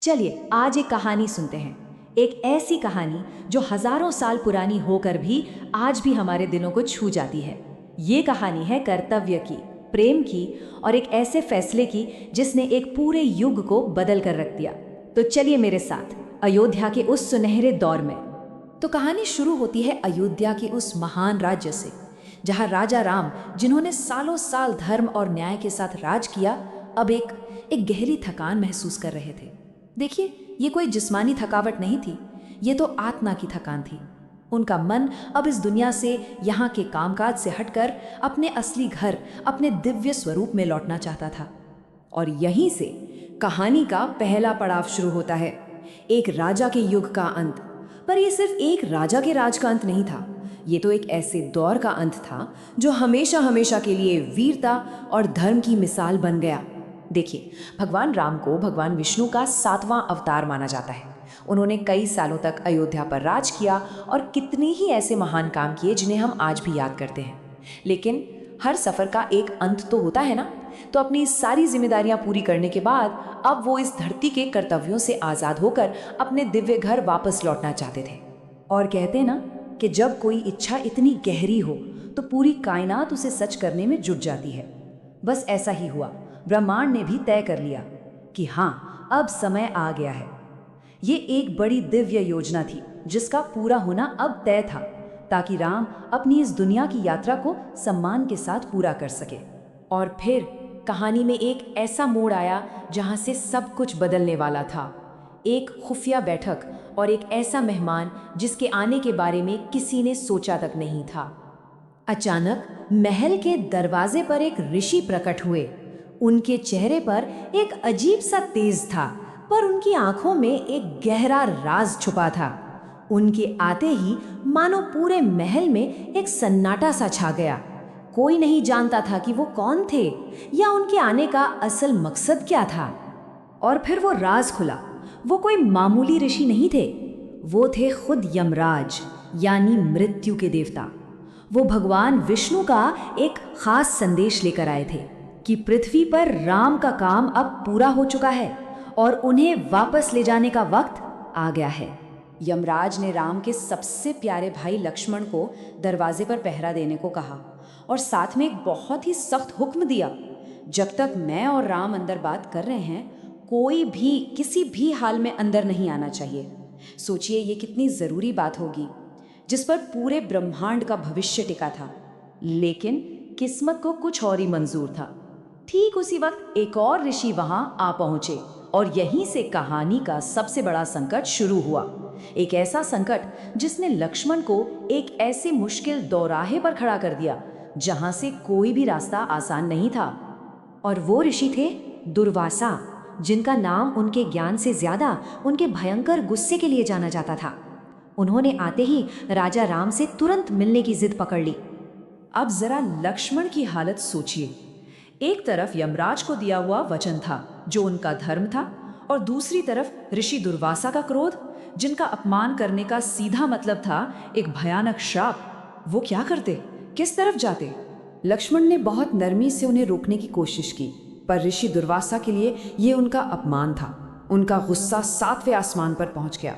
चलिए आज एक कहानी सुनते हैं। एक ऐसी कहानी जो हजारों साल पुरानी होकर भी आज भी हमारे दिलों को छू जाती है। ये कहानी है कर्तव्य की, प्रेम की और एक ऐसे फैसले की जिसने एक पूरे युग को बदल कर रख दिया। तो चलिए मेरे साथ अयोध्या के उस सुनहरे दौर में। तो कहानी शुरू होती है अयोध्या के उस महान राज्य से, जहां राजा राम, जिन्होंने सालों साल धर्म और न्याय के साथ राज किया, अब एक गहरी थकान महसूस कर रहे थे। देखिए, ये कोई जिस्मानी थकावट नहीं थी, ये तो आत्मा की थकान थी। उनका मन अब इस दुनिया से, यहाँ के कामकाज से हटकर अपने असली घर, अपने दिव्य स्वरूप में लौटना चाहता था। और यहीं से कहानी का पहला पड़ाव शुरू होता है, एक राजा के युग का अंत। पर ये सिर्फ एक राजा के राज का अंत नहीं था, ये तो एक ऐसे दौर का अंत था जो हमेशा हमेशा के लिए वीरता और धर्म की मिसाल बन गया। देखिए, भगवान राम को भगवान विष्णु का 7वां अवतार माना जाता है। उन्होंने कई सालों तक अयोध्या पर राज किया और कितने ही ऐसे महान काम किए जिन्हें हम आज भी याद करते हैं। लेकिन हर सफर का एक अंत तो होता है ना। तो अपनी सारी जिम्मेदारियां पूरी करने के बाद अब वो इस धरती के कर्तव्यों से आजाद होकर अपने दिव्य घर वापस लौटना चाहते थे। और कहते हैं ना कि जब कोई इच्छा इतनी गहरी हो तो पूरी कायनात उसे सच करने में जुट जाती है। बस ऐसा ही हुआ। ब्रह्मांड ने भी तय कर लिया कि हाँ, अब समय आ गया है। ये एक बड़ी दिव्य योजना थी जिसका पूरा होना अब तय था, ताकि राम अपनी इस दुनिया की यात्रा को सम्मान के साथ पूरा कर सके। और फिर कहानी में एक ऐसा मोड़ आया जहां से सब कुछ बदलने वाला था। एक खुफिया बैठक और एक ऐसा मेहमान जिसके आने के बारे में किसी ने सोचा तक नहीं था। अचानक महल के दरवाजे पर एक ऋषि प्रकट हुए। उनके चेहरे पर एक अजीब सा तेज था, पर उनकी आंखों में एक गहरा राज छुपा था। उनके आते ही मानो पूरे महल में एक सन्नाटा सा छा गया। कोई नहीं जानता था कि वो कौन थे या उनके आने का असल मकसद क्या था। और फिर वो राज खुला। वो कोई मामूली ऋषि नहीं थे, वो थे खुद यमराज, यानी मृत्यु के देवता। वो भगवान विष्णु का एक खास संदेश लेकर आए थे कि पृथ्वी पर राम का काम अब पूरा हो चुका है और उन्हें वापस ले जाने का वक्त आ गया है। यमराज ने राम के सबसे प्यारे भाई लक्ष्मण को दरवाजे पर पहरा देने को कहा और साथ में एक बहुत ही सख्त हुक्म दिया, जब तक मैं और राम अंदर बात कर रहे हैं, कोई भी किसी भी हाल में अंदर नहीं आना चाहिए। सोचिए, ये कितनी जरूरी बात होगी जिस पर पूरे ब्रह्मांड का भविष्य टिका था। लेकिन किस्मत को कुछ और ही मंजूर था। ठीक उसी वक्त एक और ऋषि वहां आ पहुंचे और यहीं से कहानी का सबसे बड़ा संकट शुरू हुआ। एक ऐसा संकट जिसने लक्ष्मण को एक ऐसे मुश्किल दौराहे पर खड़ा कर दिया जहां से कोई भी रास्ता आसान नहीं था। और वो ऋषि थे दुर्वासा, जिनका नाम उनके ज्ञान से ज्यादा उनके भयंकर गुस्से के लिए जाना जाता था। उन्होंने आते ही राजा राम से तुरंत मिलने की जिद पकड़ ली। अब जरा लक्ष्मण की हालत सोचिए। एक तरफ यमराज को दिया हुआ वचन था जो उनका धर्म था, और दूसरी तरफ ऋषि दुर्वासा का क्रोध, जिनका अपमान करने का सीधा मतलब था एक भयानक श्राप। वो क्या करते, किस तरफ जाते? लक्ष्मण ने बहुत नरमी से उन्हें रोकने की कोशिश की, पर ऋषि दुर्वासा के लिए ये उनका अपमान था। उनका गुस्सा 7वें आसमान पर पहुंच गया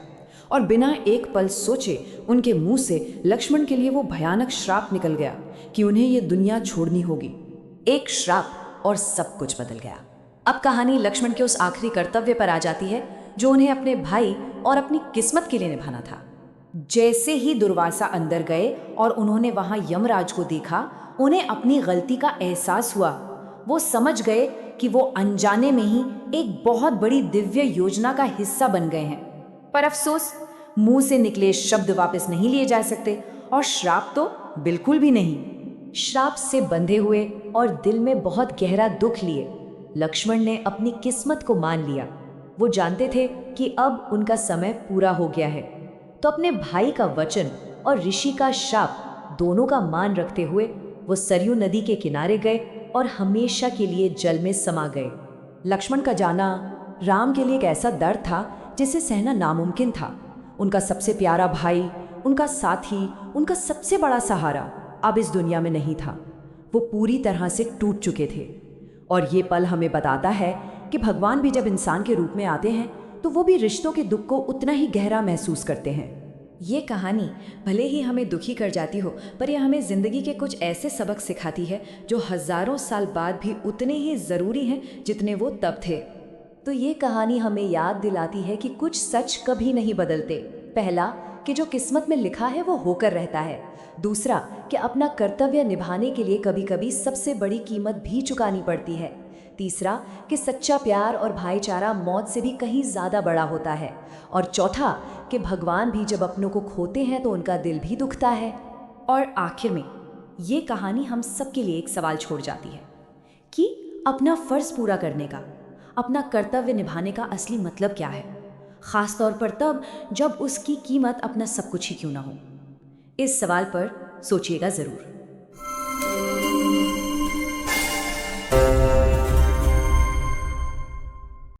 और बिना एक पल सोचे उनके मुंह से लक्ष्मण के लिए वो भयानक श्राप निकल गया कि उन्हें ये दुनिया छोड़नी होगी। एक श्राप और सब कुछ बदल गया। अब कहानी लक्ष्मण के उस आखिरी कर्तव्य पर आ जाती है जो उन्हें अपने भाई और अपनी किस्मत के लिए निभाना था। जैसे ही दुर्वासा अंदर गए और उन्होंने वहां यमराज को देखा, उन्हें अपनी गलती का एहसास हुआ। वो समझ गए कि वो अनजाने में ही एक बहुत बड़ी दिव्य योजना का हिस्सा बन गए हैं। पर अफसोस, मुंह से निकले शब्द वापस नहीं लिए जा सकते और श्राप तो बिल्कुल भी नहीं। श्राप से बंधे हुए और दिल में बहुत गहरा दुख लिए लक्ष्मण ने अपनी किस्मत को मान लिया। वो जानते थे कि अब उनका समय पूरा हो गया है। तो अपने भाई का वचन और ऋषि का शाप दोनों का मान रखते हुए वो सरयू नदी के किनारे गए और हमेशा के लिए जल में समा गए। लक्ष्मण का जाना राम के लिए एक ऐसा दर्द था जिसे सहना नामुमकिन था। उनका सबसे प्यारा भाई, उनका साथी, उनका सबसे बड़ा सहारा अब इस दुनिया में नहीं था। वो पूरी तरह से टूट चुके थे। और ये पल हमें बताता है कि भगवान भी जब इंसान के रूप में आते हैं तो वो भी रिश्तों के दुख को उतना ही गहरा महसूस करते हैं। ये कहानी भले ही हमें दुखी कर जाती हो, पर यह हमें ज़िंदगी के कुछ ऐसे सबक सिखाती है जो हज़ारों साल बाद भी उतने ही ज़रूरी हैं जितने वो तब थे। तो ये कहानी हमें याद दिलाती है कि कुछ सच कभी नहीं बदलते। पहला, कि जो किस्मत में लिखा है वो होकर रहता है। दूसरा, कि अपना कर्तव्य निभाने के लिए कभी कभी सबसे बड़ी कीमत भी चुकानी पड़ती है। तीसरा, कि सच्चा प्यार और भाईचारा मौत से भी कहीं ज़्यादा बड़ा होता है। और चौथा, कि भगवान भी जब अपनों को खोते हैं तो उनका दिल भी दुखता है। और आखिर में ये कहानी हम सबके लिए एक सवाल छोड़ जाती है कि अपना फ़र्ज़ पूरा करने का, अपना कर्तव्य निभाने का असली मतलब क्या है, ख़ास तौर पर तब जब उसकी कीमत अपना सब कुछ ही क्यों ना हो। इस सवाल पर सोचिएगा ज़रूर।